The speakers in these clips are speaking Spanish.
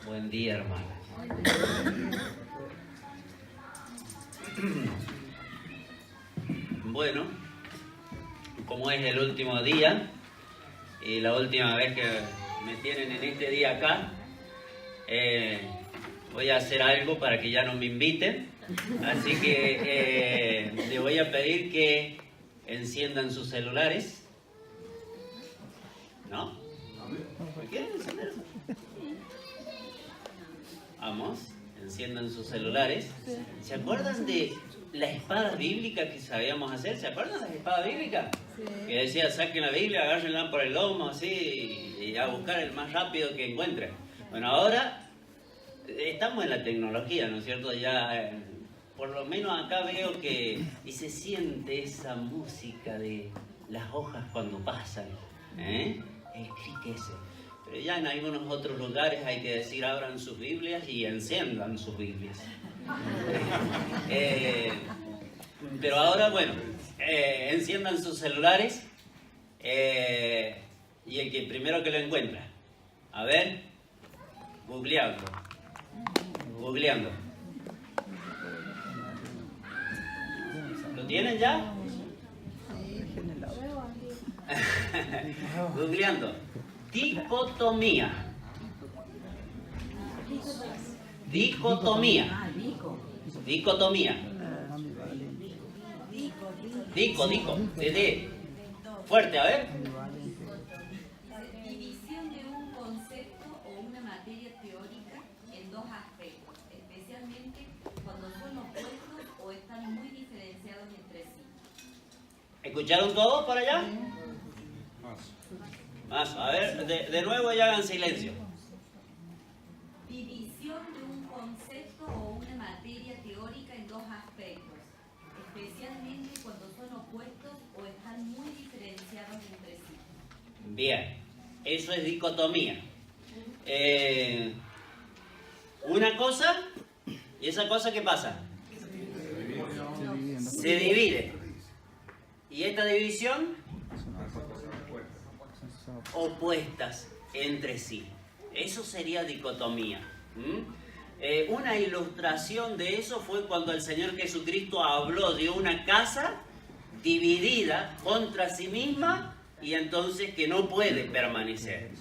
Buen día, hermana. Bueno, como es el último día y la última vez que me tienen en este día acá, voy a hacer algo para que ya no me inviten. Así que le voy a pedir que enciendan sus celulares. ¿No? ¿Me quieren encender? Vamos, enciendan sus celulares. ¿Se acuerdan de la espada bíblica que sabíamos hacer? ¿Se acuerdan de la espada bíblica? Sí. Que decía, saquen la Biblia, agárrenla por el lomo, así, y a buscar el más rápido que encuentren. Bueno, ahora estamos en la tecnología, ¿no es cierto? Ya, por lo menos acá veo que, y se siente esa música de las hojas cuando pasan, ¿eh? El clic ese. Pero ya en algunos otros lugares hay que decir, abran sus Biblias y enciendan sus Biblias. Pero ahora, bueno, enciendan sus celulares y el que primero que lo encuentra. A ver, googleando. ¿Lo tienen ya? Googleando. Dicotomía. Dico. Fuerte, a ver. División de un concepto o una materia teórica en dos aspectos, especialmente cuando son opuestos o están muy diferenciados entre sí. ¿Escucharon todos por allá? Más. A ver, de nuevo ya hagan silencio. División de un concepto o una materia teórica en dos aspectos, especialmente cuando son opuestos o están muy diferenciados entre sí. Bien, eso es dicotomía. Una cosa, ¿y esa cosa qué pasa? Se divide. ¿Y esta división? Opuestas entre sí. Eso sería dicotomía. Una ilustración de eso fue cuando el Señor Jesucristo habló de una casa dividida contra sí misma y entonces que no puede permanecer.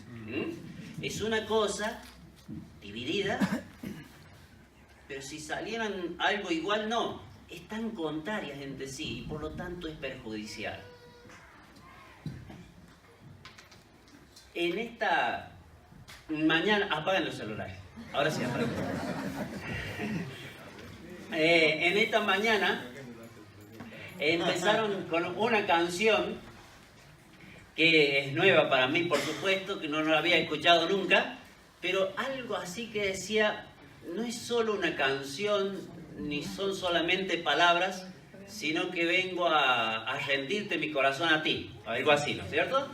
Es una cosa dividida, pero si salieran algo igual, no. Están contrarias entre sí y por lo tanto es perjudicial. En esta mañana, apaguen los celulares, ahora sí apaguen. En esta mañana empezaron con una canción que es nueva para mí, por supuesto, que no la había escuchado nunca, pero algo así que decía, no es solo una canción, ni son solamente palabras, sino que vengo a rendirte mi corazón a ti, algo así, ¿no es cierto?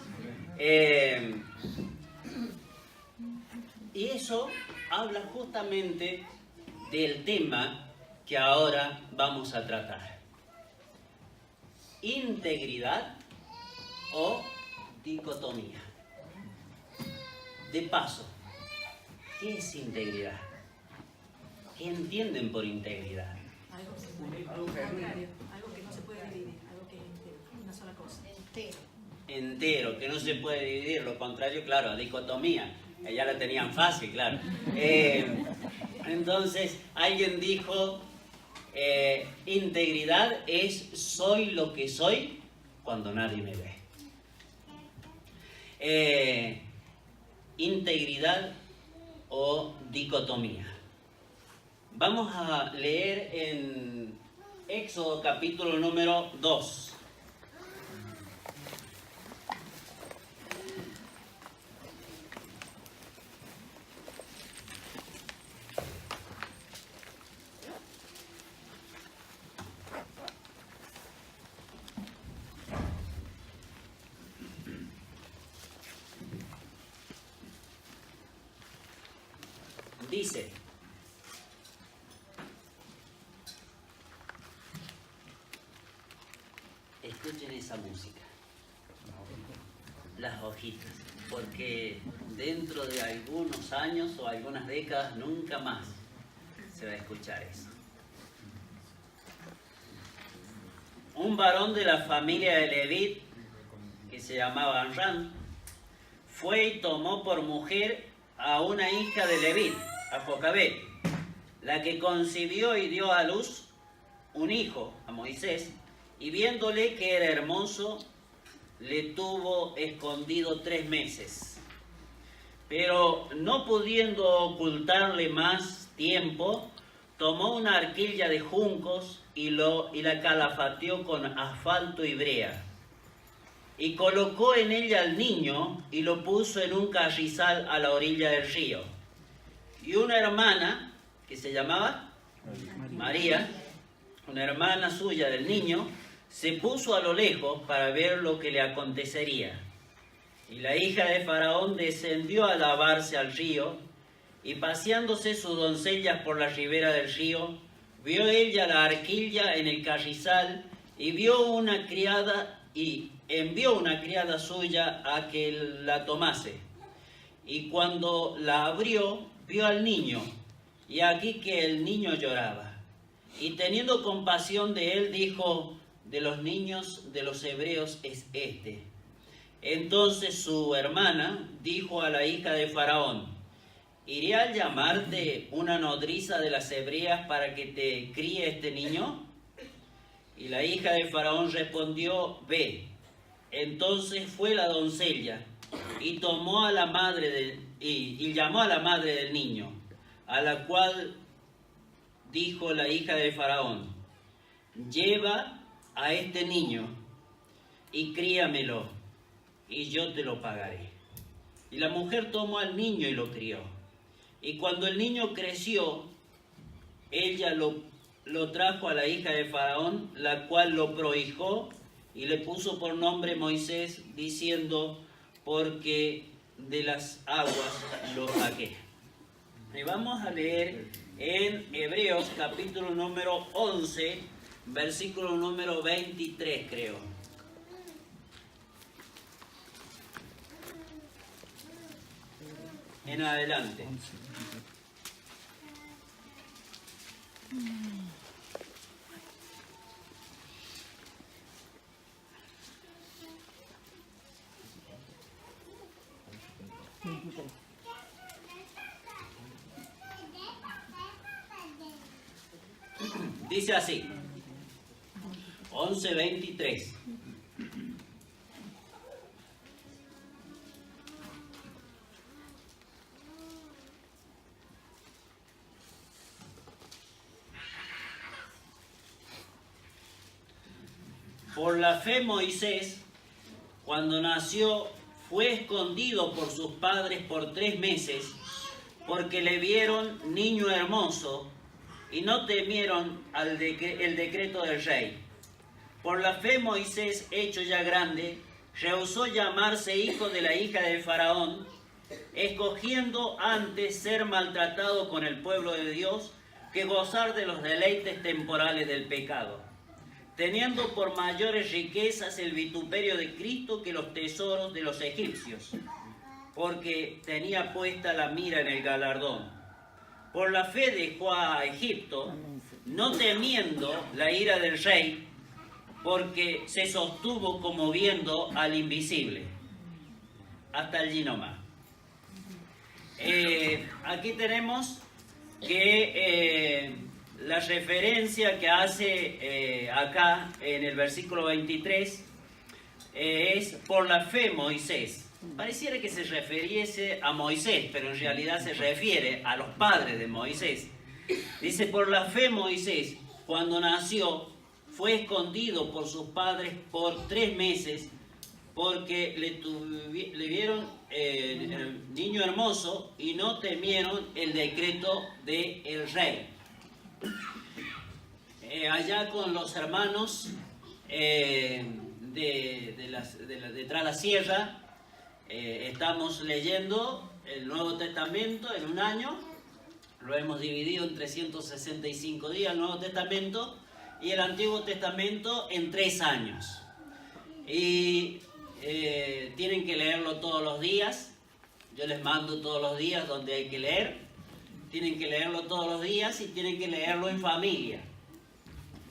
Y eso habla justamente del tema que ahora vamos a tratar. Integridad o dicotomía. De paso, ¿qué es integridad? ¿Qué entienden por integridad? Algo contrario, algo que no se puede dividir, algo que es entero, una sola cosa. Entero, que no se puede dividir, lo contrario, claro, a dicotomía. Ya la tenían fácil, claro. Entonces, alguien dijo, integridad es soy lo que soy cuando nadie me ve. Integridad o dicotomía. Vamos a leer en Éxodo capítulo número 2. Dice, escuchen esa música, las hojitas. porque dentro de algunos años o algunas décadas nunca más se va a escuchar eso. Un varón de la familia de Leví, que se llamaba Anran, fue y tomó por mujer a una hija de Leví, a Jocabed, la que concibió y dio a luz un hijo, a Moisés, y viéndole que era hermoso, le tuvo escondido 3 meses. Pero no pudiendo ocultarle más tiempo, tomó una arquilla de juncos y la calafateó con asfalto y brea. Y colocó en ella al niño y lo puso en un carrizal a la orilla del río. Y una hermana, que se llamaba María, una hermana suya del niño, se puso a lo lejos para ver lo que le acontecería. Y la hija de Faraón descendió a lavarse al río, y paseándose sus doncellas por la ribera del río, vio ella la arquilla en el carrizal, y envió una criada suya a que la tomase. Y cuando la abrió, vio al niño, y aquí que el niño lloraba. Y teniendo compasión de él, dijo: de los niños de los hebreos es este. Entonces su hermana dijo a la hija de Faraón: ¿iré a llamarte una nodriza de las hebreas para que te críe este niño? Y la hija de Faraón respondió: ve. Entonces fue la doncella y tomó a la madre y llamó a la madre del niño, a la cual dijo la hija de Faraón: lleva a este niño y críamelo, y yo te lo pagaré. Y la mujer tomó al niño y lo crió. Y cuando el niño creció, ella lo trajo a la hija de Faraón, la cual lo prohijó y le puso por nombre Moisés, diciendo: porque de las aguas lo saqué. Y vamos a leer en Hebreos capítulo número 11, versículo número 23, creo. En adelante. Dice así, 11:23. Por la fe Moisés, cuando nació, fue escondido por sus padres por 3 meses, porque le vieron niño hermoso y no temieron el decreto del rey. Por la fe Moisés, hecho ya grande, rehusó llamarse hijo de la hija de Faraón, escogiendo antes ser maltratado con el pueblo de Dios que gozar de los deleites temporales del pecado, teniendo por mayores riquezas el vituperio de Cristo que los tesoros de los egipcios, porque tenía puesta la mira en el galardón. Por la fe dejó a Egipto, no temiendo la ira del rey, porque se sostuvo como viendo al invisible. Hasta allí nomás. Aquí tenemos que la referencia que hace acá en el versículo 23 es por la fe Moisés. Pareciera que se refiriese a Moisés, pero en realidad se refiere a los padres de Moisés. Dice: por la fe Moisés, cuando nació, fue escondido por sus padres por 3 meses, porque le vieron el niño hermoso y no temieron el decreto del rey. Allá con los hermanos detrás la sierra, estamos leyendo el Nuevo Testamento en un año. Lo hemos dividido en 365 días, el Nuevo Testamento, y el Antiguo Testamento en 3 años. Y tienen que leerlo todos los días. Yo les mando todos los días donde hay que leer. Tienen que leerlo todos los días y tienen que leerlo en familia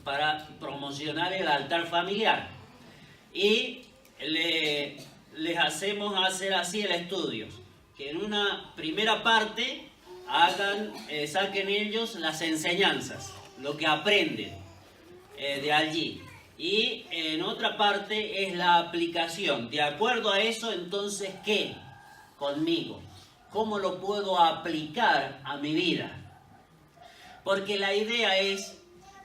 para promocionar el altar familiar. Y les hacemos hacer así el estudio, que en una primera parte saquen ellos las enseñanzas, lo que aprenden de allí. Y en otra parte es la aplicación. De acuerdo a eso, entonces, ¿qué? Conmigo. ¿Cómo lo puedo aplicar a mi vida? Porque la idea es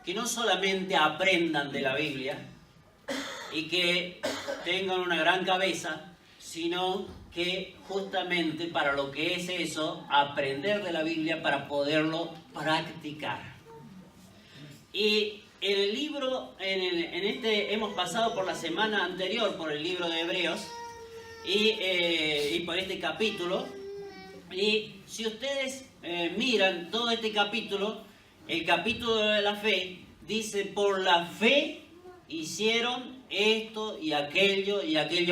que no solamente aprendan de la Biblia y que tengan una gran cabeza, sino que justamente para lo que es eso, aprender de la Biblia para poderlo practicar. Y en el libro, hemos pasado por la semana anterior por el libro de Hebreos y por este capítulo. Y si ustedes miran todo este capítulo, el capítulo de la fe dice: por la fe hicieron esto y aquello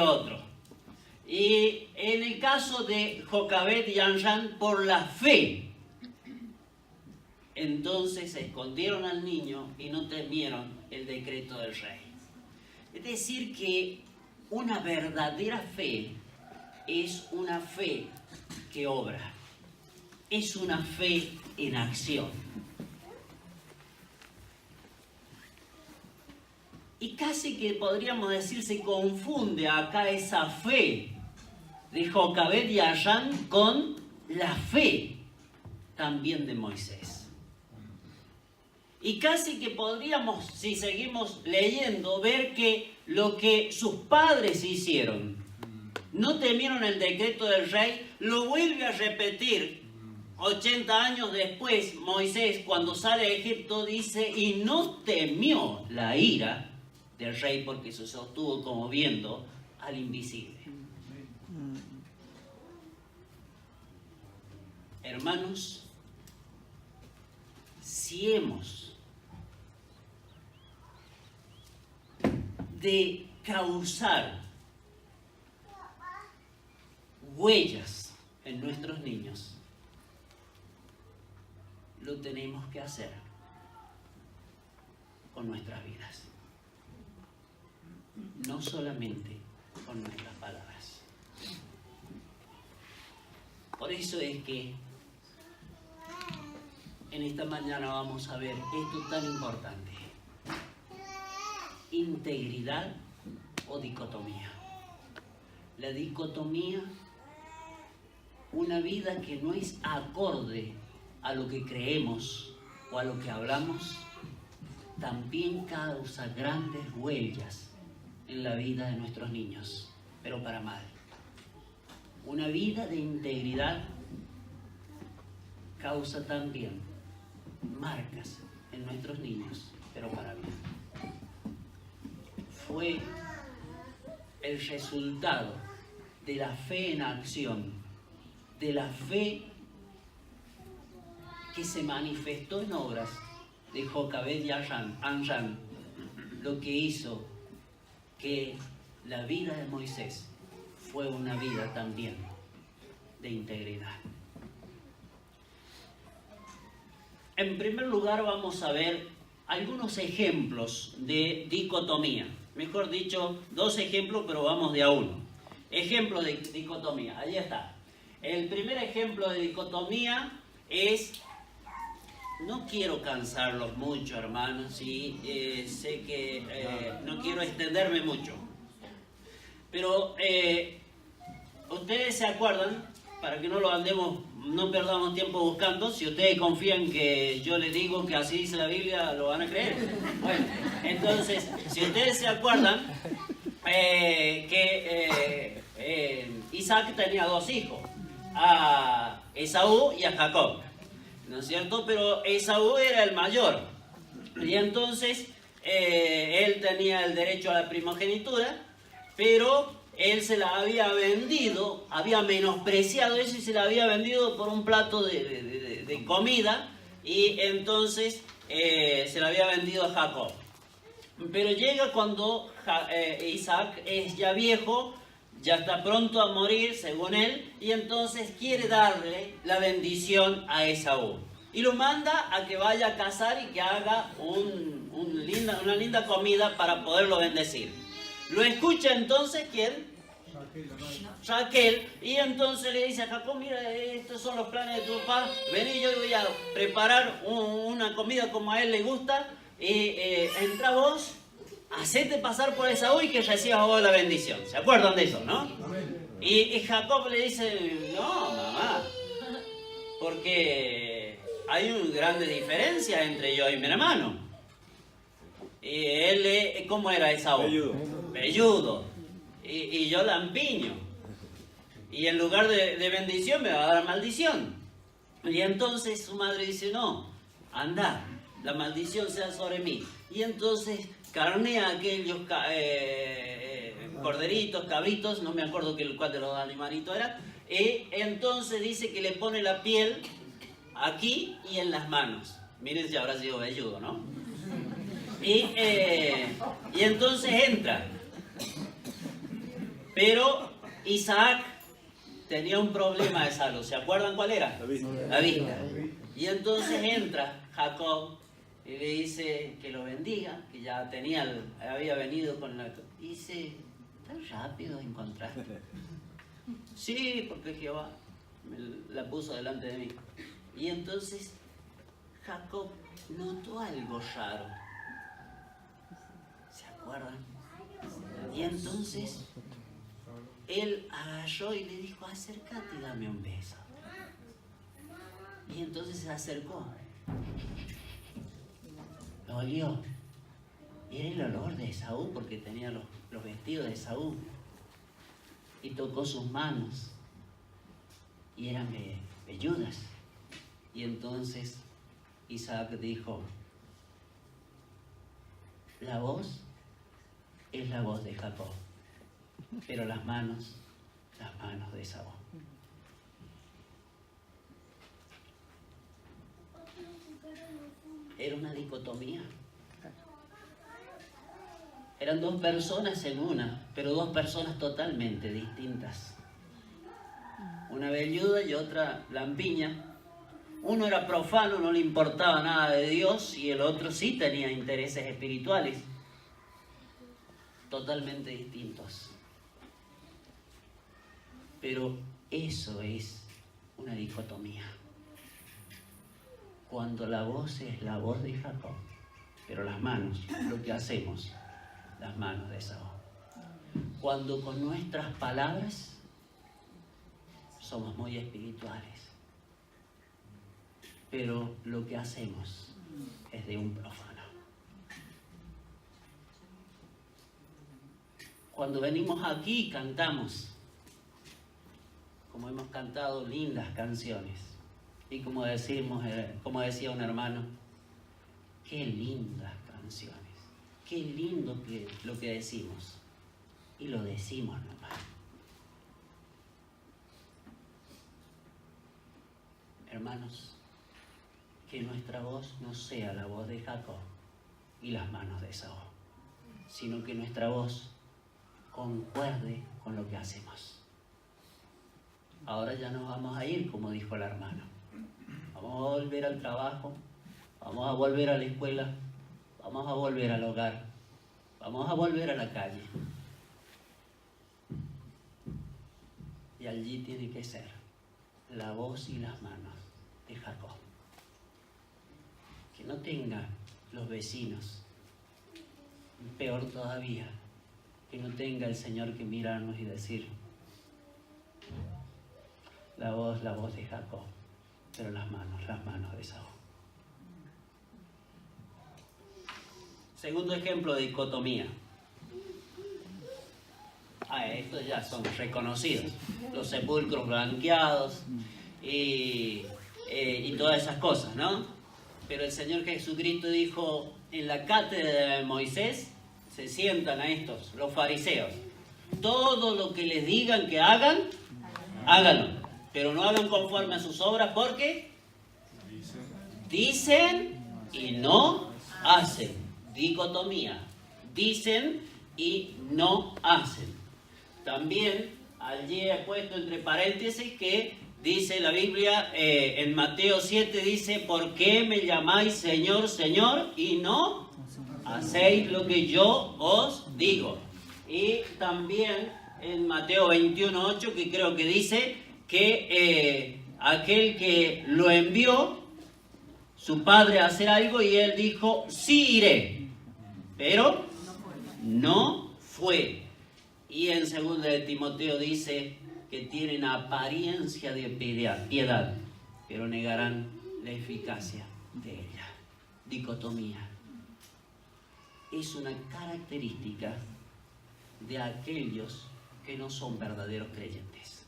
otro. Y en el caso de Jocabed y Anshan, por la fe, entonces escondieron al niño y no temieron el decreto del rey. Es decir, que una verdadera fe es una fe que obra, es una fe en acción. Y casi que podríamos decir, se confunde acá esa fe de Jocabed y Anshan con la fe también de Moisés. Y casi que podríamos, si seguimos leyendo, ver que lo que sus padres hicieron, no temieron el decreto del rey, lo vuelve a repetir 80 años después. Moisés, cuando sale de Egipto, dice: y no temió la ira del rey, porque se sostuvo como viendo al invisible. Hermanos, si hemos de causar huellas en nuestros niños, lo tenemos que hacer con nuestras vidas, no solamente con nuestras palabras. Por eso es que en esta mañana vamos a ver esto tan importante: integridad o dicotomía. La dicotomía, una vida que no es acorde a lo que creemos o a lo que hablamos, también causa grandes huellas en la vida de nuestros niños, pero para mal. Una vida de integridad causa también marcas en nuestros niños, pero para bien. Fue el resultado de la fe en acción, de la fe que se manifestó en obras de Jocabed y Anshan, lo que hizo que la vida de Moisés fue una vida también de integridad. En primer lugar, vamos a ver algunos ejemplos de dicotomía. Mejor dicho, 2 ejemplos, pero vamos de a uno. Ejemplo de dicotomía, allí está. El primer ejemplo de dicotomía es... No quiero cansarlos mucho, hermanos, y sé que no quiero extenderme mucho. Pero ustedes se acuerdan, para que no perdamos tiempo buscando, si ustedes confían que yo les digo que así dice la Biblia, ¿lo van a creer? Bueno, entonces, si ustedes se acuerdan que Isaac tenía 2 hijos, a Esaú y a Jacob, ¿no es cierto? Pero Esaú era el mayor, y entonces él tenía el derecho a la primogenitura, pero él se la había vendido, había menospreciado eso y se la había vendido por un plato de comida, y entonces se la había vendido a Jacob. Pero llega cuando Isaac es ya viejo, ya está pronto a morir, según él, y entonces quiere darle la bendición a Esaú. Y lo manda a que vaya a cazar y que haga una linda comida para poderlo bendecir. Lo escucha entonces, ¿quién? Raquel, y entonces le dice a Jacob, mira, estos son los planes de tu papá, vení, yo voy a preparar una comida como a él le gusta, y entra vos, hacete pasar por Esaú y que recibas vos la bendición. ¿Se acuerdan de eso, no? Y Jacob le dice, no, mamá, porque hay una grande diferencia entre yo y mi hermano. Y él, ¿cómo era Esaú? Velludo. Y yo lampiño. Y en lugar de bendición me va a dar maldición. Y entonces su madre dice, no, anda, la maldición sea sobre mí. Y entonces carnea aquellos corderitos, cabritos, no me acuerdo cuál de los animalitos era. Y entonces dice que le pone la piel aquí y en las manos. Miren si habrá sido velludo, ¿no? Y entonces entra. Pero Isaac tenía un problema de salud. ¿Se acuerdan cuál era? La vista. Y entonces entra Jacob y le dice que lo bendiga, que ya había venido con la... Y dice, tan rápido encontraste. Sí, porque Jehová la puso delante de mí. Y entonces Jacob notó algo raro. ¿Se acuerdan? Y entonces él agarró y le dijo, acércate y dame un beso. Y entonces se acercó. Lo olió. Y era el olor de Esaú, porque tenía los vestidos de Esaú. Y tocó sus manos. Y eran velludas. Y entonces Isaac dijo, la voz es la voz de Jacob, pero las manos de Esaú. Era una dicotomía. Eran dos personas en una, pero dos personas totalmente distintas. Una velluda y otra lampiña. Uno era profano, no le importaba nada de Dios, y el otro sí tenía intereses espirituales. Totalmente distintos. Pero eso es una dicotomía. Cuando la voz es la voz de Jacob, pero las manos, lo que hacemos, las manos de Esaú. Cuando con nuestras palabras somos muy espirituales, pero lo que hacemos es de un profano. Cuando venimos aquí cantamos, como hemos cantado lindas canciones, y como decía un hermano, qué lindas canciones, qué lindo lo que decimos, y lo decimos nomás. Hermanos, que nuestra voz no sea la voz de Jacob y las manos de Esaú, sino que nuestra voz concuerde con lo que hacemos. Ahora ya nos vamos a ir, como dijo el hermano. Vamos a volver al trabajo, vamos a volver a la escuela, vamos a volver al hogar, vamos a volver a la calle. Y allí tiene que ser la voz y las manos de Jacob. Que no tengan los vecinos, peor todavía, que no tenga el Señor que mirarnos y decir, la voz de Jacob, pero las manos de Esaú. Segundo ejemplo de dicotomía. Estos ya son reconocidos, los sepulcros blanqueados y todas esas cosas, ¿no? Pero el Señor Jesucristo dijo, en la cátedra de Moisés se sientan a estos, los fariseos. Todo lo que les digan que hagan, háganlo. Pero no hagan conforme a sus obras, porque dicen y no hacen. Dicotomía. Dicen y no hacen. También allí he puesto entre paréntesis que dice la Biblia, en Mateo 7 dice, ¿por qué me llamáis Señor, Señor? Y no hacéis lo que yo os digo. Y también en Mateo 21:8, que creo que dice que aquel que lo envió, su padre a hacer algo, y él dijo, sí iré, pero no fue. Y en 2 de Timoteo dice que tienen apariencia de piedad, pero negarán la eficacia de ella. Dicotomía. Es una característica de aquellos que no son verdaderos creyentes.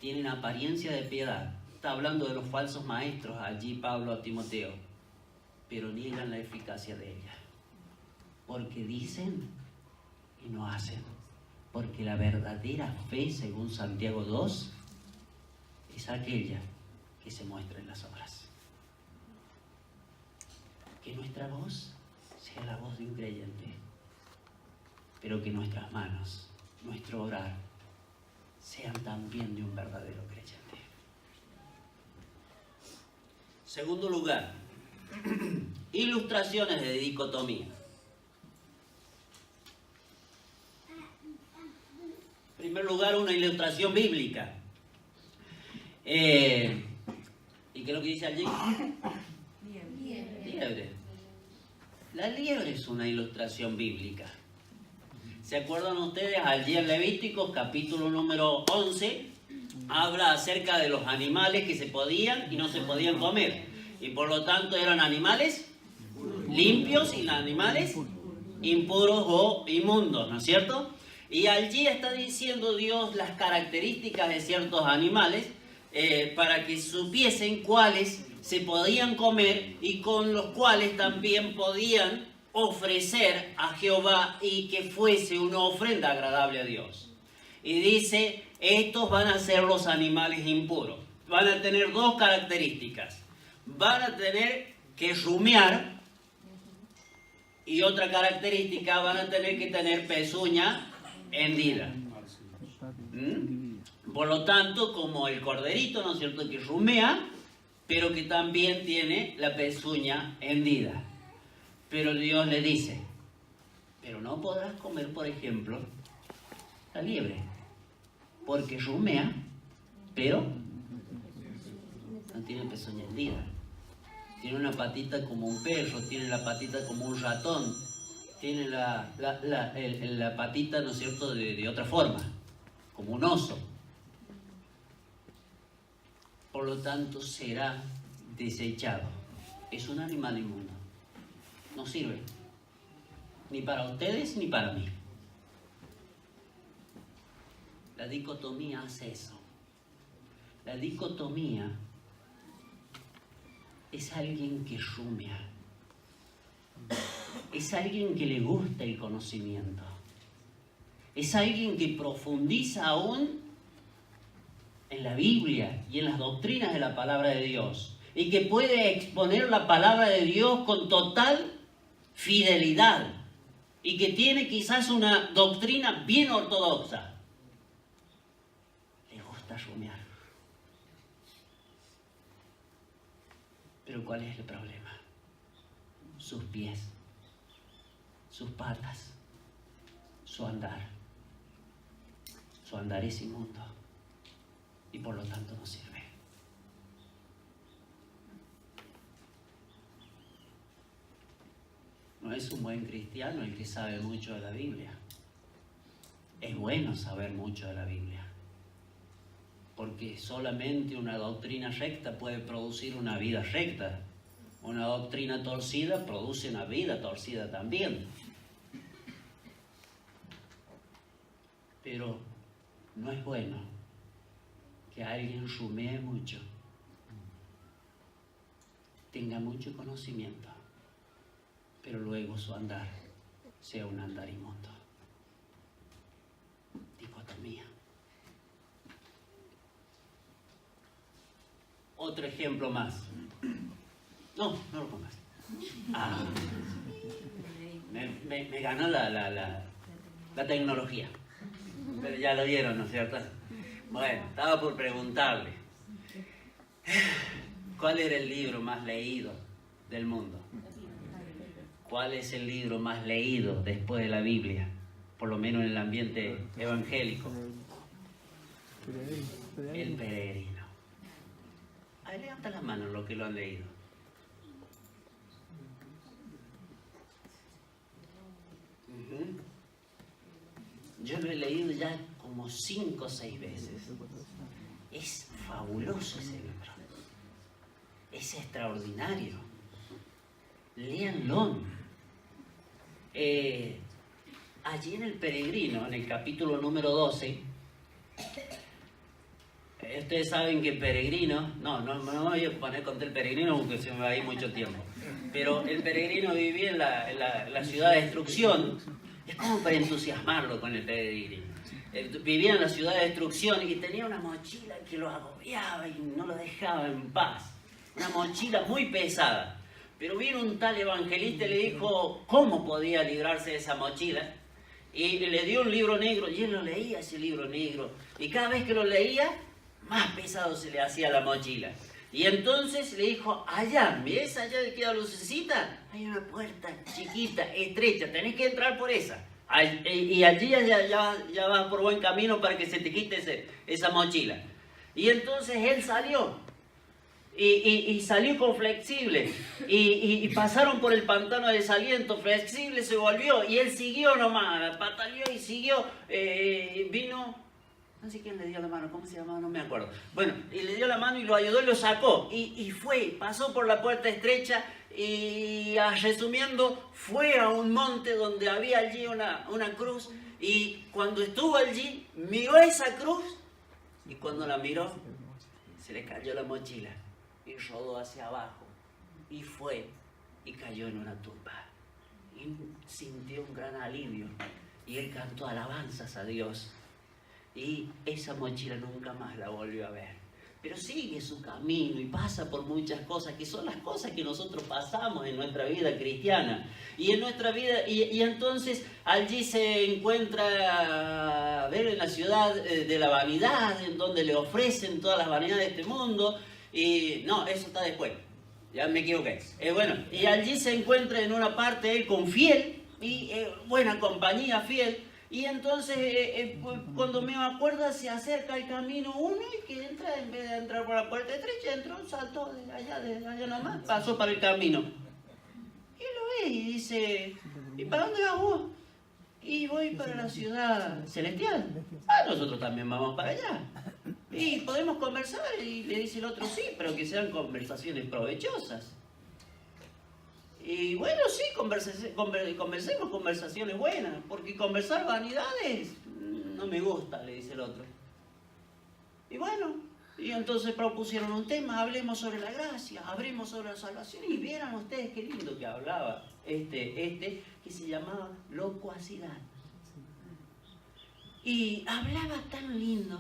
Tienen apariencia de piedad. Está hablando de los falsos maestros allí Pablo a Timoteo, pero niegan la eficacia de ella. Porque dicen y no hacen. Porque la verdadera fe, según Santiago 2, es aquella que se muestra en las obras. Que nuestra voz sea la voz de un creyente, pero que nuestras manos, nuestro orar, sean también de un verdadero creyente. Segundo lugar, ilustraciones de dicotomía. En primer lugar, una ilustración bíblica. ¿Y qué es lo que dice allí? Liebre. La liebre es una ilustración bíblica. ¿Se acuerdan ustedes? Allí en Levíticos, capítulo número 11, habla acerca de los animales que se podían y no se podían comer. Y por lo tanto eran animales limpios y animales impuros o inmundos, ¿no es cierto? Y allí está diciendo Dios las características de ciertos animales para que supiesen cuáles se podían comer y con los cuales también podían ofrecer a Jehová y que fuese una ofrenda agradable a Dios. Y dice, estos van a ser los animales impuros. Van a tener dos características. Van a tener que rumiar y otra característica, van a tener que tener pezuña hendida. Por lo tanto, como el corderito, ¿no es cierto?, que rumea, pero que también tiene la pezuña hendida. Pero Dios le dice, pero no podrás comer, por ejemplo, la liebre, porque rumea, pero no tiene pezuña hendida. Tiene una patita como un perro, tiene la patita como un ratón, tiene la patita, ¿no es cierto?, de otra forma, como un oso. Por lo tanto, será desechado. Es un animal inmundo. No sirve. Ni para ustedes, ni para mí. La dicotomía hace eso. La dicotomía es alguien que rumia. Es alguien que le gusta el conocimiento. Es alguien que profundiza aún en la Biblia y en las doctrinas de la palabra de Dios. Y que puede exponer la palabra de Dios con total fidelidad. Y que tiene quizás una doctrina bien ortodoxa. Le gusta rumiar. Pero ¿cuál es el problema? Sus pies, sus patas, su andar. Su andar es inmundo y por lo tanto no sirve. No es un buen cristiano el que sabe mucho de la Biblia. Es bueno saber mucho de la Biblia, porque solamente una doctrina recta puede producir una vida recta. Una doctrina torcida produce una vida torcida también. Pero no es bueno que alguien rumee mucho, tenga mucho conocimiento, pero luego su andar sea un andar inmundo. Dicotomía. Otro ejemplo más. No lo pongas. Me ganó la tecnología. Pero ya lo vieron, ¿no es cierto? Bueno, estaba por preguntarle, ¿cuál era el libro más leído del mundo? ¿Cuál es el libro más leído después de la Biblia? Por lo menos en el ambiente evangélico. El Peregrino. Ahí levanta las manos los que lo han leído. Yo lo he leído ya como 5 o 6 veces. Es fabuloso ese libro. Es extraordinario. Léanlo. Allí en el Peregrino, en el capítulo número 12, ustedes saben que Peregrino, no voy a poner contra el Peregrino porque se me va a ir mucho tiempo, pero el Peregrino vivía en la ciudad de destrucción. Es como para entusiasmarlo con el Peregrino. Vivía en la ciudad de destrucción y tenía una mochila que lo agobiaba y no lo dejaba en paz. Una mochila muy pesada. Pero vino un tal evangelista y le dijo cómo podía librarse de esa mochila. Y le dio un libro negro y él lo leía, ese libro negro. Y cada vez que lo leía, más pesado se le hacía la mochila. Y entonces le dijo, allá, ¿ves allá de queda lucecita? Hay una puerta chiquita, estrecha, tenés que entrar por esa. Y allí ya vas por buen camino para que se te quite esa mochila. Y entonces él salió. Y salió con Flexible. Y pasaron por el pantano de Desaliento. Flexible se volvió y él siguió nomás, pataleó y siguió. Vino... No sé quién le dio la mano, ¿cómo se llamaba? No me acuerdo. Bueno, y le dio la mano y lo ayudó y lo sacó. Y fue, pasó por la puerta estrecha y, resumiendo, fue a un monte donde había allí una cruz. Y cuando estuvo allí, miró esa cruz y cuando la miró, se le cayó la mochila y rodó hacia abajo. Y fue y cayó en una tumba. Y sintió un gran alivio. Y él cantó alabanzas a Dios. Y esa mochila nunca más la volvió a ver. Pero sigue su camino y pasa por muchas cosas que son las cosas que nosotros pasamos en nuestra vida cristiana. Y en nuestra vida, y entonces allí se encuentra, a ver, en la ciudad de la vanidad, en donde le ofrecen todas las vanidades de este mundo. Y no, eso está después. Ya me equivoqué. Bueno, y allí se encuentra en una parte él con fiel y buena compañía, fiel. Y entonces, cuando me acuerdo, se acerca al camino uno y que entra, en vez de entrar por la puerta estrecha, entró, saltó de allá nomás, pasó para el camino. Y lo ve y dice, ¿y para dónde vas vos? Y voy para la ciudad celestial. Ah, nosotros también vamos para allá. Y podemos conversar, y le dice el otro, sí, pero que sean conversaciones provechosas. Y bueno, sí, conversemos conversaciones buenas, porque conversar vanidades no me gusta, le dice el otro. Y bueno, y entonces propusieron un tema, hablemos sobre la gracia, hablemos sobre la salvación, y vieran ustedes qué lindo que hablaba que se llamaba locuacidad. Y hablaba tan lindo,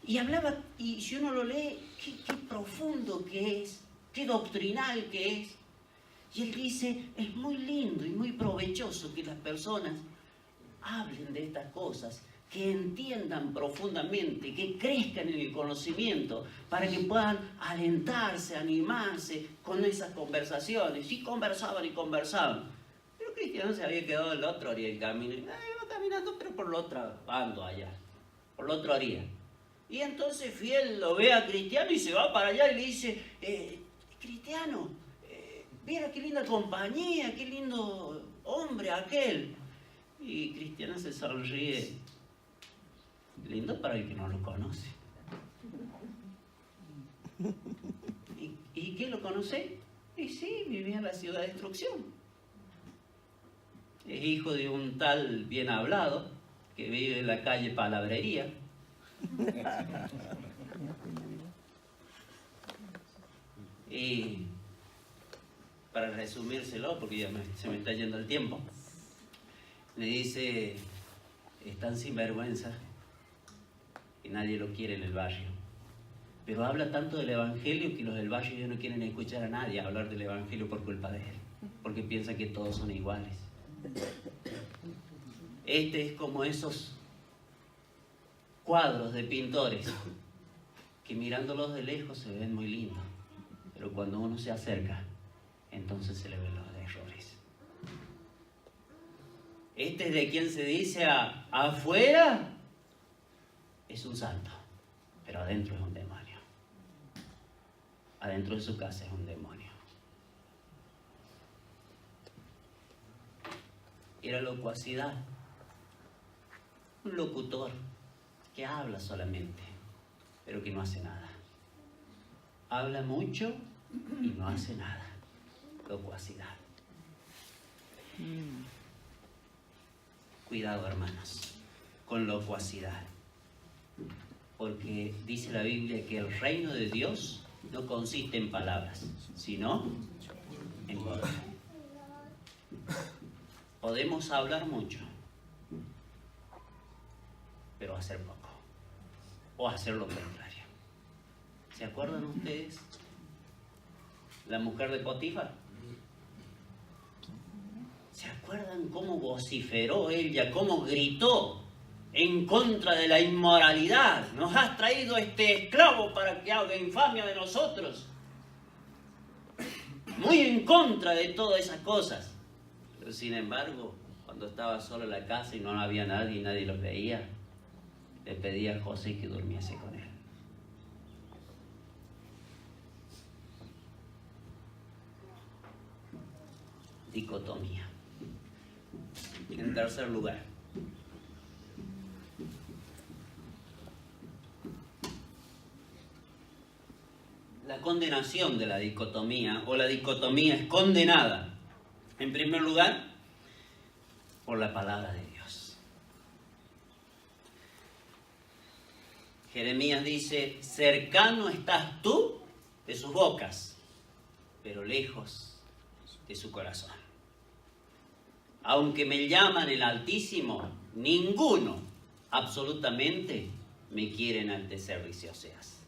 y si uno lo lee, qué profundo que es, qué doctrinal que es. Y él dice, es muy lindo y muy provechoso que las personas hablen de estas cosas, que entiendan profundamente, que crezcan en el conocimiento, para que puedan alentarse, animarse con esas conversaciones. Y conversaban y conversaban. Pero Cristiano se había quedado en la otra orilla del camino. Iba caminando, pero por la otra bando allá, por la otra orilla. Y entonces Fiel lo ve a Cristiano y se va para allá y le dice, Cristiano, mira qué linda compañía, qué lindo hombre aquel. Y Cristiano se sonríe. Lindo para el que no lo conoce. ¿Y qué lo conoce? Y sí, vivía en la ciudad de destrucción. Es hijo de un tal bien hablado que vive en la calle Palabrería. Y para resumírselo, porque ya se me está yendo el tiempo, le dice, están sin vergüenza y nadie lo quiere en el barrio. Pero habla tanto del Evangelio que los del barrio ya no quieren escuchar a nadie hablar del Evangelio por culpa de él, porque piensan que todos son iguales. Este es como esos cuadros de pintores que mirándolos de lejos se ven muy lindos, pero cuando uno se acerca, entonces se le ven los errores. Este es de quien se dice afuera es un santo, pero adentro es un demonio. Adentro de su casa es un demonio. Era locuacidad. Un locutor que habla solamente, pero que no hace nada. Habla mucho y no hace nada. Locuacidad. Cuidado, hermanos, con locuacidad. Porque dice la Biblia que el reino de Dios no consiste en palabras, sino en obras. Podemos hablar mucho, pero hacer poco, o hacer lo contrario. ¿Se acuerdan ustedes? La mujer de Potifar. ¿Se acuerdan cómo vociferó ella, cómo gritó en contra de la inmoralidad? Nos has traído este esclavo para que haga infamia de nosotros. Muy en contra de todas esas cosas. Pero sin embargo, cuando estaba solo en la casa y no había nadie y nadie lo veía, le pedía a José que durmiese con él. Dicotomía. En tercer lugar, la condenación de la dicotomía, o la dicotomía es condenada, en primer lugar, por la palabra de Dios. Jeremías dice, cercano estás tú de sus bocas, pero lejos de su corazón. Aunque me llaman el Altísimo, ninguno, absolutamente, me quiere enaltecer, dice Oseas.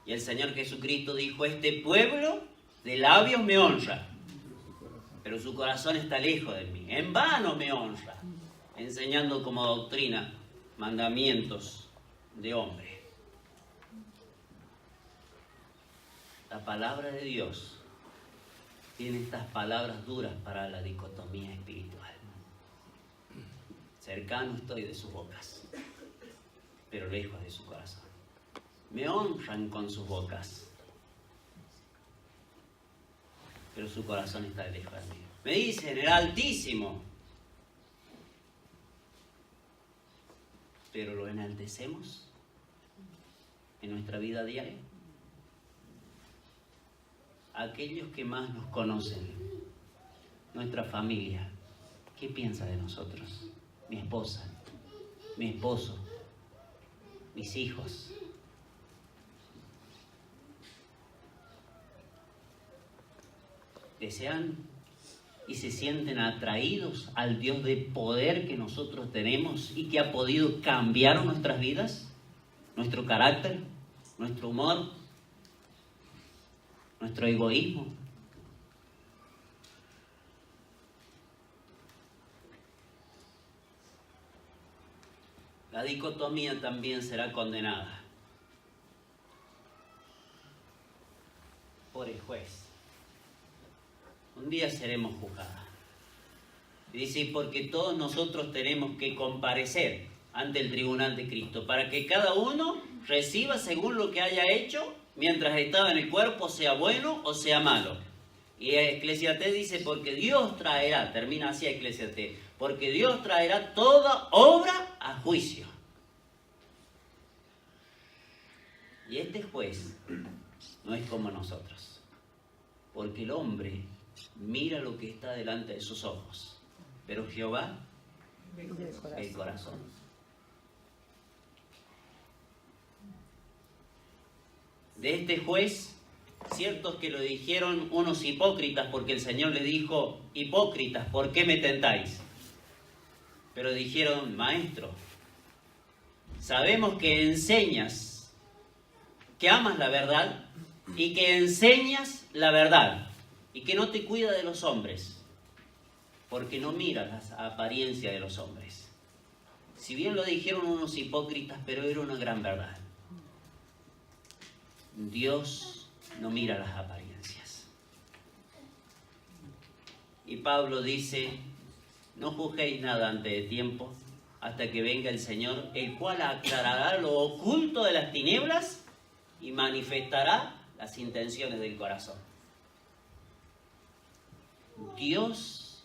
Y el Señor Jesucristo dijo, este pueblo de labios me honra, pero su corazón está lejos de mí. En vano me honra, enseñando como doctrina mandamientos de hombre. La palabra de Dios tiene estas palabras duras para la dicotomía espiritual. Cercano estoy de sus bocas, pero lejos de su corazón. Me honran con sus bocas, pero su corazón está lejos de mí. Me dicen el Altísimo, pero ¿lo enaltecemos en nuestra vida diaria? Aquellos que más nos conocen, nuestra familia, ¿qué piensa de nosotros? Mi esposa, mi esposo, mis hijos. ¿Desean y se sienten atraídos al Dios de poder que nosotros tenemos y que ha podido cambiar nuestras vidas, nuestro carácter, nuestro humor, nuestro egoísmo? La dicotomía también será condenada por el juez. Un día seremos juzgados. Y dice, porque todos nosotros tenemos que comparecer ante el tribunal de Cristo, para que cada uno reciba según lo que haya hecho, mientras estaba en el cuerpo, sea bueno o sea malo. Y Eclesiastés dice, porque Dios traerá, termina así Eclesiastés, porque Dios traerá toda obra a juicio. Y este juez no es como nosotros, porque el hombre mira lo que está delante de sus ojos, pero Jehová el corazón. De este juez, ciertos que lo dijeron unos hipócritas, porque el Señor les dijo, hipócritas, ¿por qué me tentáis? Pero dijeron, maestro, sabemos que enseñas, que amas la verdad y que enseñas la verdad y que no te cuida de los hombres, porque no miras la apariencia de los hombres, Si bien lo dijeron unos hipócritas, pero era una gran verdad. Dios no mira las apariencias. Y Pablo dice, no juzguéis nada antes de tiempo, hasta que venga el Señor, el cual aclarará lo oculto de las tinieblas y manifestará las intenciones del corazón. Dios,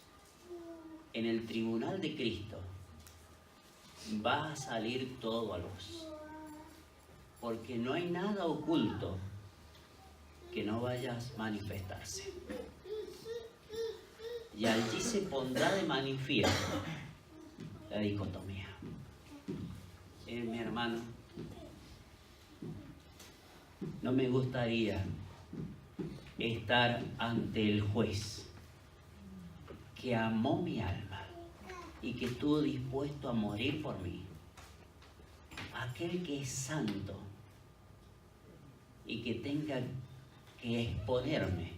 en el tribunal de Cristo, va a salir todo a luz. Porque no hay nada oculto que no vaya a manifestarse. Y allí se pondrá de manifiesto la dicotomía. Mi hermano, no me gustaría estar ante el juez que amó mi alma y que estuvo dispuesto a morir por mí. Aquel que es santo y que tenga que exponerme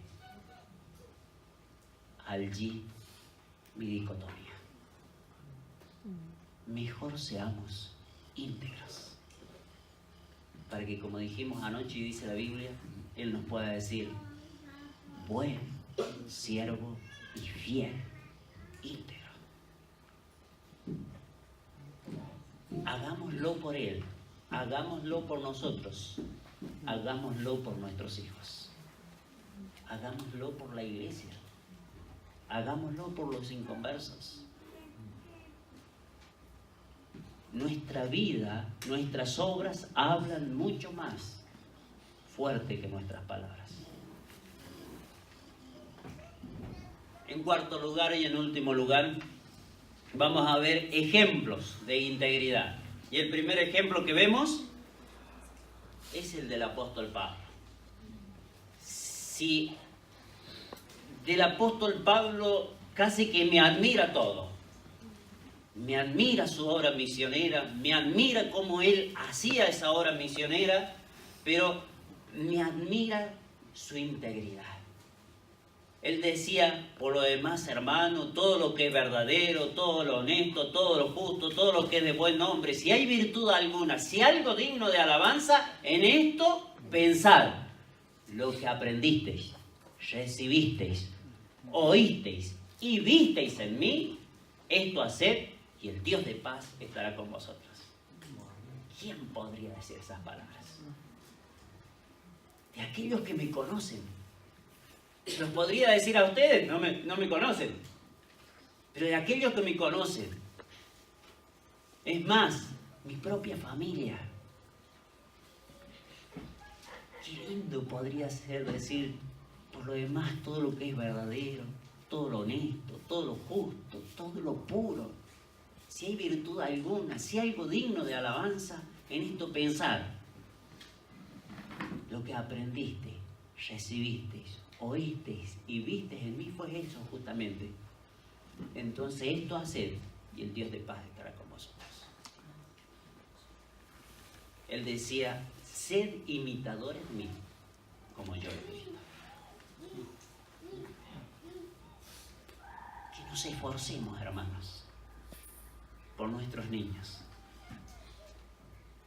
allí mi dicotomía. Mejor seamos íntegros, para que, como dijimos anoche y dice la Biblia, Él nos pueda decir, buen siervo y fiel, íntegro. Hagámoslo por Él, hagámoslo por nosotros, hagámoslo por nuestros hijos, hagámoslo por la iglesia, hagámoslo por los inconversos. Nuestra vida, nuestras obras hablan mucho más fuerte que nuestras palabras. En cuarto lugar y en último lugar, vamos a ver ejemplos de integridad. Y el primer ejemplo que vemos es el del apóstol Pablo. Si del apóstol Pablo casi que me admira todo. Me admira su obra misionera, me admira cómo él hacía esa obra misionera, pero me admira su integridad. Él decía, por lo demás, hermano, todo lo que es verdadero, todo lo honesto, todo lo justo, todo lo que es de buen nombre, si hay virtud alguna, si algo digno de alabanza, en esto pensad, lo que aprendisteis, recibisteis, oísteis y visteis en mí, esto haced, y el Dios de paz estará con vosotros. ¿Quién podría decir esas palabras? De aquellos que me conocen. Los podría decir a ustedes, no me conocen. Pero de aquellos que me conocen. Es más, mi propia familia. Qué lindo podría ser decir, por lo demás, todo lo que es verdadero, todo lo honesto, todo lo justo, todo lo puro. Si hay virtud alguna, si hay algo digno de alabanza, en esto pensar. Lo que aprendiste, recibisteis, oísteis y visteis en mí fue eso justamente. Entonces esto haced y el Dios de paz estará con vosotros. Él decía, sed imitadores míos, como yo he visto. Que nos esforcemos, hermanos, por nuestros niños,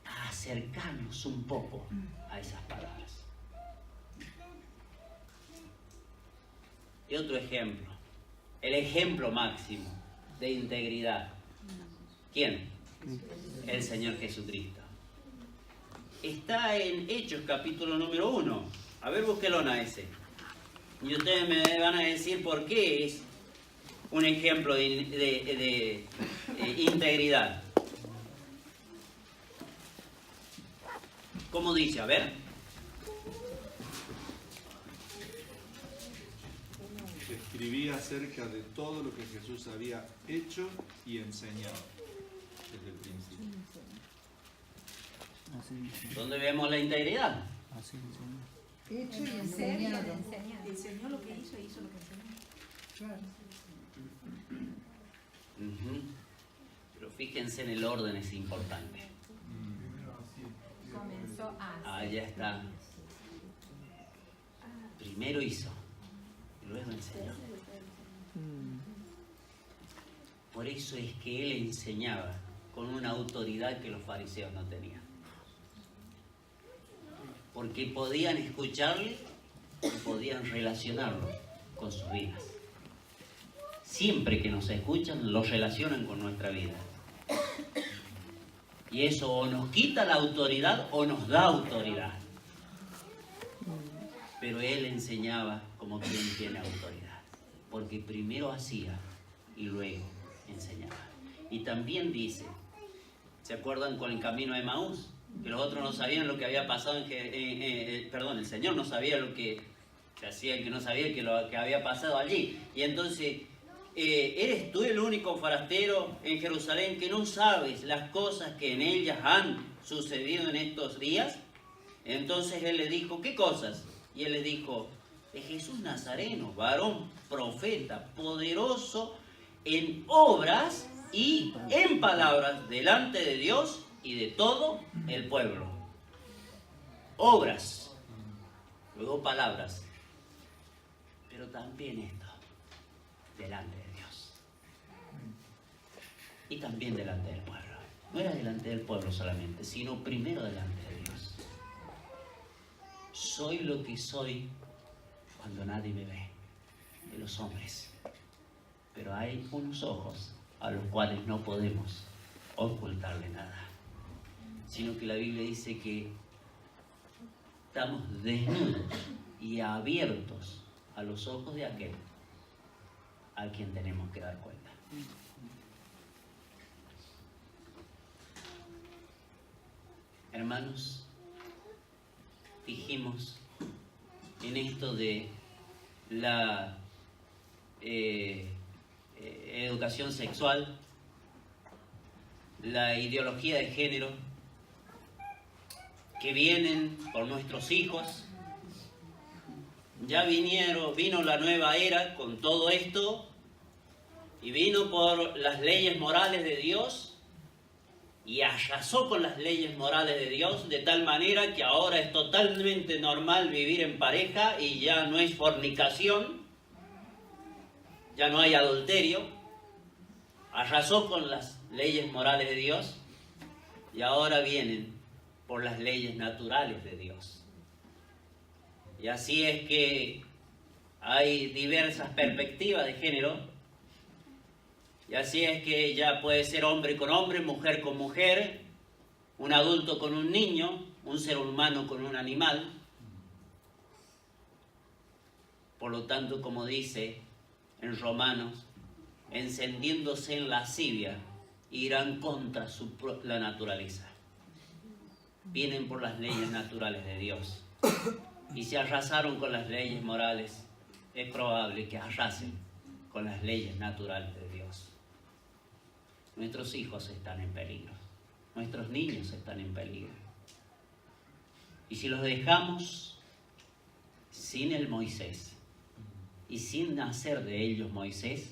a acercarnos un poco a esas palabras. Y otro ejemplo, el ejemplo máximo de integridad. ¿Quién? El Señor Jesucristo. Está en Hechos capítulo número 1. A ver, búsquelo a ese. Y ustedes me van a decir por qué es un ejemplo de integridad. ¿Cómo dice? A ver. Escribía acerca de todo lo que Jesús había hecho y enseñado desde el principio. ¿Dónde vemos la integridad? Hecho y enseñado. Enseñó lo que hizo e hizo lo que enseñó. Claro. Pero fíjense en el orden, es importante. Comenzó a hacer. Ya está. Primero hizo, y luego enseñó. Por eso es que él enseñaba con una autoridad que los fariseos no tenían. Porque podían escucharle y podían relacionarlo con sus vidas. Siempre que nos escuchan, lo relacionan con nuestra vida. Y eso o nos quita la autoridad o nos da autoridad. Pero él enseñaba como quien tiene autoridad. Porque primero hacía y luego enseñaba. Y también dice, ¿se acuerdan con el camino de Emaús? Que los otros no sabían lo que había pasado el Señor no sabía lo que se hacía, el que no sabía lo que había pasado allí. Y entonces, ¿eres tú el único forastero en Jerusalén que no sabes las cosas que en ellas han sucedido en estos días? Entonces él le dijo, ¿qué cosas? Y él le dijo, es Jesús Nazareno, varón, profeta, poderoso en obras y en palabras delante de Dios y de todo el pueblo. Obras, luego palabras, pero también esto, delante de Dios. Y también delante del pueblo. No era delante del pueblo solamente, sino primero delante de Dios. Soy lo que soy cuando nadie me ve, de los hombres. Pero hay unos ojos a los cuales no podemos ocultarle nada. Sino que la Biblia dice que estamos desnudos y abiertos a los ojos de aquel a quien tenemos que dar cuenta. Hermanos, dijimos en esto de la educación sexual, la ideología de género, que vienen por nuestros hijos. Ya vino la nueva era con todo esto, y vino por las leyes morales de Dios, y arrasó con las leyes morales de Dios, de tal manera que ahora es totalmente normal vivir en pareja, y ya no es fornicación, ya no hay adulterio. Arrasó con las leyes morales de Dios, y ahora vienen por las leyes naturales de Dios. Y así es que hay diversas perspectivas de género, y así es que ya puede ser hombre con hombre, mujer con mujer, un adulto con un niño, un ser humano con un animal. Por lo tanto, como dice en Romanos, encendiéndose en lascivia, irán contra la naturaleza. Vienen por las leyes naturales de Dios. Y si arrasaron con las leyes morales, es probable que arrasen con las leyes naturales de Dios. Nuestros hijos están en peligro. Nuestros niños están en peligro. Y si los dejamos sin el Moisés y sin nacer de ellos Moisés,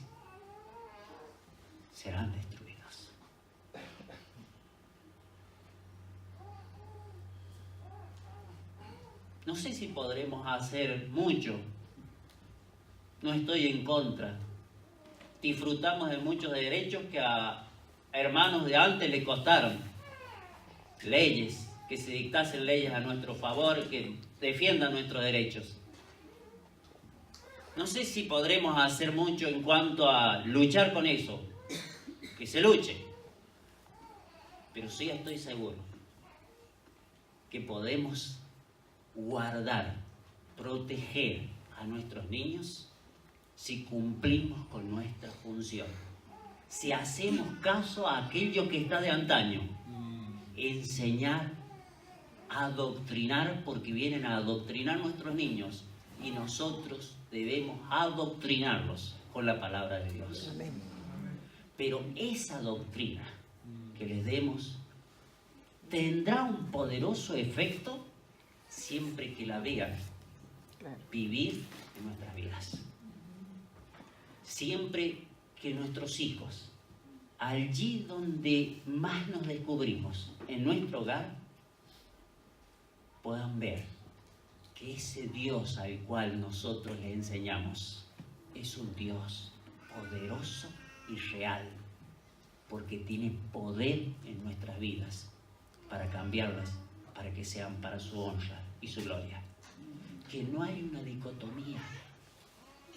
serán destruidos. No sé si podremos hacer mucho. No estoy en contra. Disfrutamos de muchos derechos que a hermanos de antes le costaron. Leyes, que se dictasen leyes a nuestro favor, que defiendan nuestros derechos. No sé si podremos hacer mucho en cuanto a luchar con eso. Que se luche. Pero sí estoy seguro que podemos guardar, proteger a nuestros niños si cumplimos con nuestra función. Si hacemos caso a aquello que está de antaño, enseñar, adoctrinar, porque vienen a adoctrinar a nuestros niños y nosotros debemos adoctrinarlos con la palabra de Dios. Pero esa doctrina que les demos tendrá un poderoso efecto siempre que la vean vivir en nuestras vidas. Siempre que nuestros hijos, allí donde más nos descubrimos, en nuestro hogar, puedan ver que ese Dios al cual nosotros les enseñamos es un Dios poderoso y real, porque tiene poder en nuestras vidas para cambiarlas, para que sean para su honra y su gloria. Que no hay una dicotomía,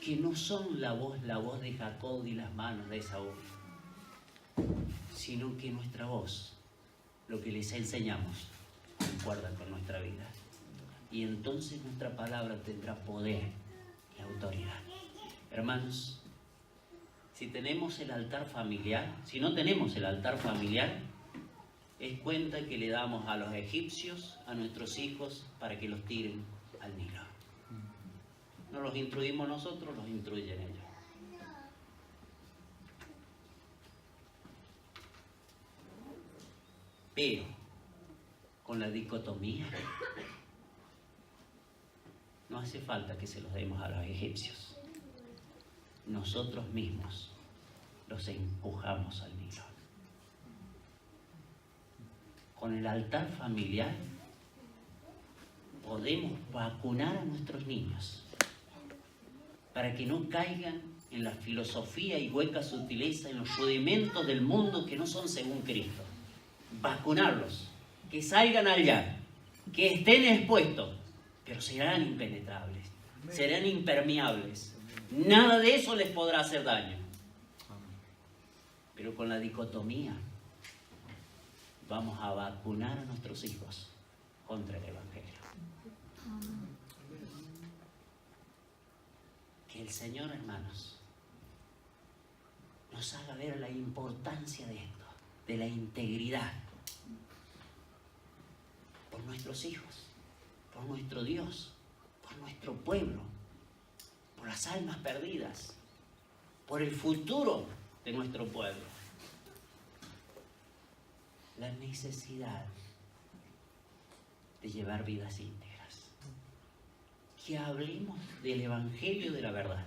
que no son la voz de Jacob y las manos de Esaú, sino que nuestra voz, lo que les enseñamos, concuerda con nuestra vida. Y entonces nuestra palabra tendrá poder y autoridad. Hermanos, si tenemos el altar familiar, si no tenemos el altar familiar, es cuenta que le damos a los egipcios, a nuestros hijos, para que los tiren al Nilo. No los instruimos nosotros, los instruyen ellos. Pero, con la dicotomía, no hace falta que se los demos a los egipcios. Nosotros mismos los empujamos al Nilo. Con el altar familiar podemos vacunar a nuestros niños para que no caigan en la filosofía y hueca sutileza, en los rudimentos del mundo que no son según Cristo. Vacunarlos, que salgan allá, que estén expuestos, pero serán impenetrables, serán impermeables. Nada de eso les podrá hacer daño. Pero con la dicotomía vamos a vacunar a nuestros hijos contra el Evangelio. Que el Señor, hermanos, nos haga ver la importancia de esto, de la integridad, por nuestros hijos, por nuestro Dios, por nuestro pueblo, por las almas perdidas, por el futuro de nuestro pueblo. La necesidad de llevar vidas íntegras. Que hablemos del Evangelio de la verdad,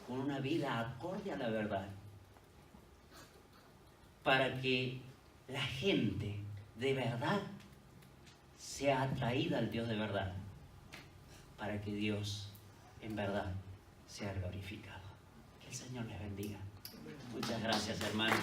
con una vida acorde a la verdad, para que la gente de verdad sea atraída al Dios de verdad, para que Dios en verdad sea glorificado. Que el Señor les bendiga. Muchas gracias, hermanos.